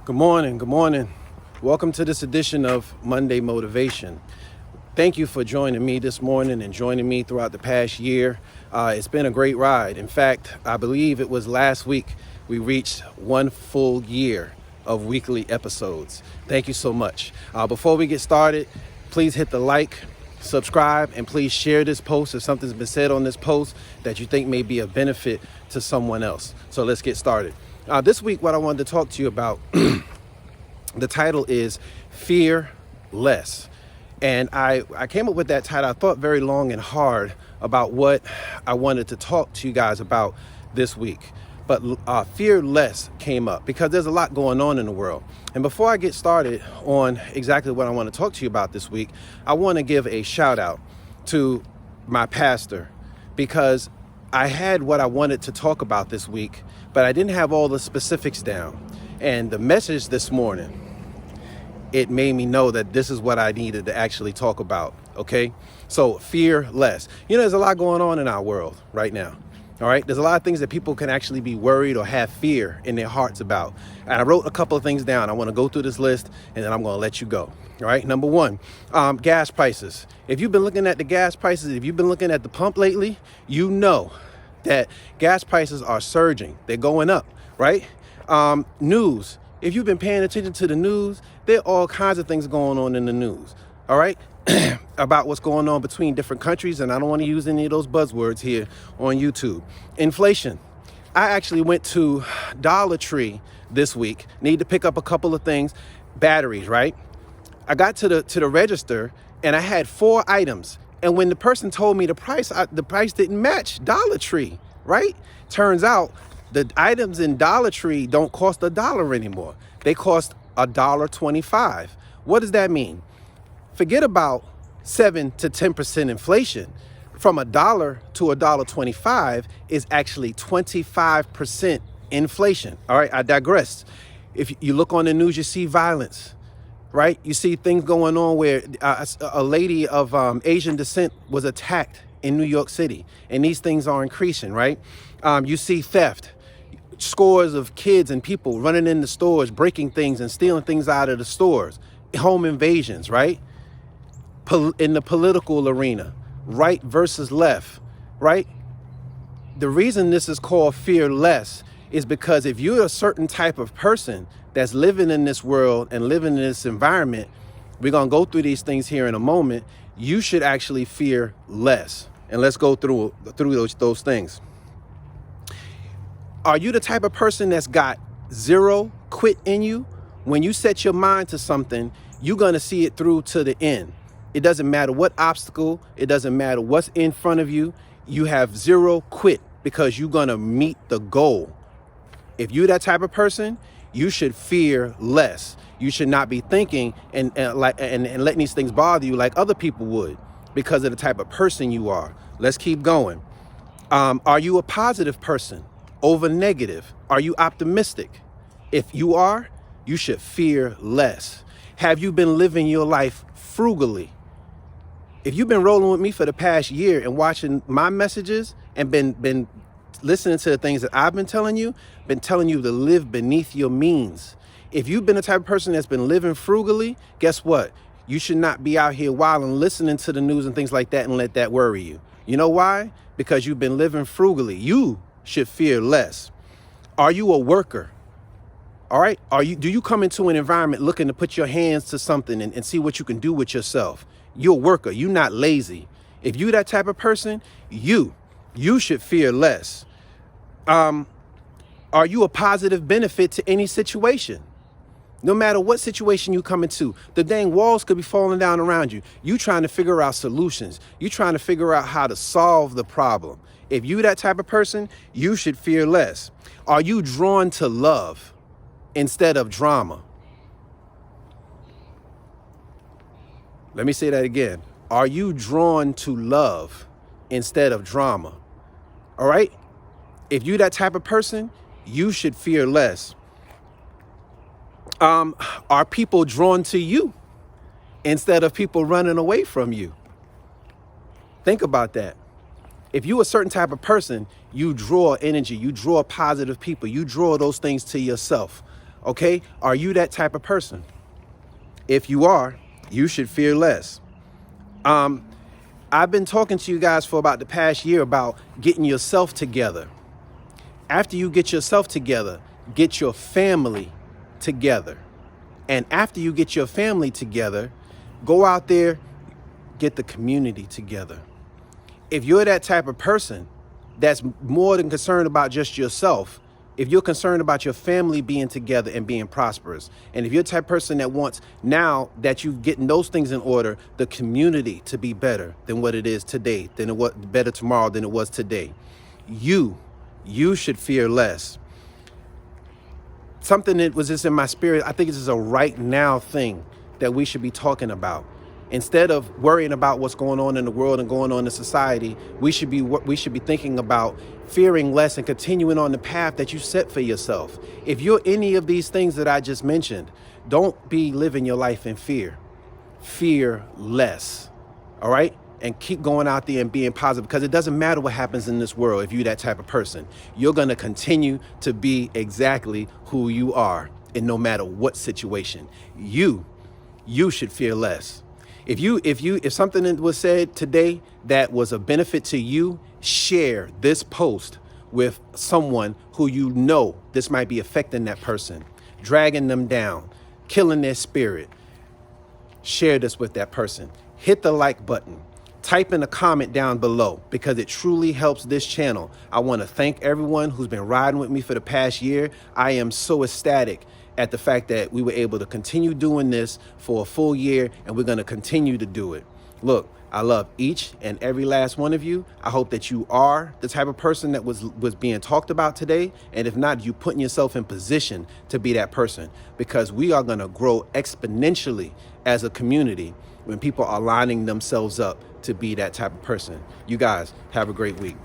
Good morning. Good morning. Welcome to this edition of Monday Motivation. Thank you for joining me this morning and joining me throughout the past year. It's been a great ride. In fact, I believe it was last week we reached 1 full year of weekly episodes. Thank you so much. Before we get started, please hit the like, subscribe, and please share this post if something's been said on this post that you think may be a benefit to someone else. So let's get started. This week, what I wanted to talk to you about, the title is Fear Less. And I came up with that title. I thought very long and hard about what I wanted to talk to you guys about this week. But fear less came up because there's a lot going on in the world. And before I get started on exactly what I want to talk to you about this week, I want to give a shout out to my pastor because I had what I wanted to talk about this week, but I didn't have all the specifics down. And the message this morning, it made me know that this is what I needed to actually talk about. Okay. So fear less. There's a lot going on in our world right now. All right. There's a lot of things that people can actually be worried or have fear in their hearts about. And I wrote a couple of things down. I want to go through this list and then I'm going to let you go. All right. Number one, gas prices. If you've been looking at the gas prices, if you've been looking at the pump lately, you know that gas prices are surging. They're going up. Right. News. If you've been paying attention to the news, there are all kinds of things going on in the news. All right. About what's going on between different countries. And I don't want to use any of those buzzwords here on YouTube. Inflation. I actually went to Dollar Tree this week. Need to pick up a couple of things. Batteries, right? I got to the register and I had 4 items. And when the person told me the price didn't match Dollar Tree, right? Turns out the items in Dollar Tree don't cost $1 anymore. They cost $1.25. What does that mean? Forget about 7 to 10% inflation. From $1 to $1.25 is actually 25% inflation. All right, I digress. If you look on the news, you see violence, right? You see things going on where a lady of Asian descent was attacked in New York City, and these things are increasing, right? You see theft. Scores of kids and people running in the stores, breaking things and stealing things out of the stores. Home invasions, right? In the political arena, right versus left, right? The reason this is called fear less is because if you're a certain type of person that's living in this world and living in this environment, we're going to go through these things here in a moment. You should actually fear less. And let's go through those things. Are you the type of person that's got zero quit in you? When you set your mind to something, you're going to see it through to the end. It doesn't matter what obstacle, it doesn't matter what's in front of you. You have zero quit because you're going to meet the goal. If you're that type of person, you should fear less. You should not be thinking and letting these things bother you like other people would because of the type of person you are. Let's keep going. Are you a positive person over negative? Are you optimistic? If you are, you should fear less. Have you been living your life frugally? If you've been rolling with me for the past year and watching my messages and been listening to the things that I've been telling you to live beneath your means. If you've been the type of person that's been living frugally, guess what? You should not be out here wilding, listening to the news and things like that and let that worry you. You know why? Because you've been living frugally. You should fear less. Are you a worker? All right. Do you come into an environment looking to put your hands to something and see what you can do with yourself? You're a worker. You're not lazy. If you're that type of person, you should fear less. Are you a positive benefit to any situation? No matter what situation you come into, the dang walls could be falling down around you. You trying to figure out solutions. You trying to figure out how to solve the problem. If you that type of person, you should fear less. Are you drawn to love instead of drama? Let me say that again. Are you drawn to love instead of drama? All right. If you that type of person, you should fear less. Are people drawn to you instead of people running away from you? Think about that. If you're a certain type of person, you draw energy, you draw positive people, you draw those things to yourself. Okay? Are you that type of person? If you are, you should fear less. I've been talking to you guys for about the past year about getting yourself together. After you get yourself together, get your family together. And after you get your family together, go out there, get the community together. If you're that type of person that's more than concerned about just yourself, if you're concerned about your family being together and being prosperous, and if you're the type of person that wants, now that you've getting those things in order, the community to be better than what it is today, than it was better tomorrow than it was today, you should fear less. Something that was just in my spirit, I think this is a right now thing that we should be talking about. Instead of worrying about what's going on in the world and going on in society, we should be thinking about fearing less and continuing on the path that you set for yourself. If you're any of these things that I just mentioned, don't be living your life in fear. Fear less. All right? And keep going out there and being positive, because it doesn't matter what happens in this world. If you're that type of person, you're going to continue to be exactly who you are, and no matter what situation, you should fear less. If something was said today that was a benefit to you, share this post with someone who you know this might be affecting that person, dragging them down, killing their spirit. Share this with that person. Hit the like button. Type in a comment down below, because it truly helps this channel. I want to thank everyone who's been riding with me for the past year. I am so ecstatic at the fact that we were able to continue doing this for a full year, and we're going to continue to do it. Look, I love each and every last one of you. I hope that you are the type of person that was being talked about today. And if not, you putting yourself in position to be that person, because we are going to grow exponentially as a community when people are lining themselves up to be that type of person. You guys have a great week.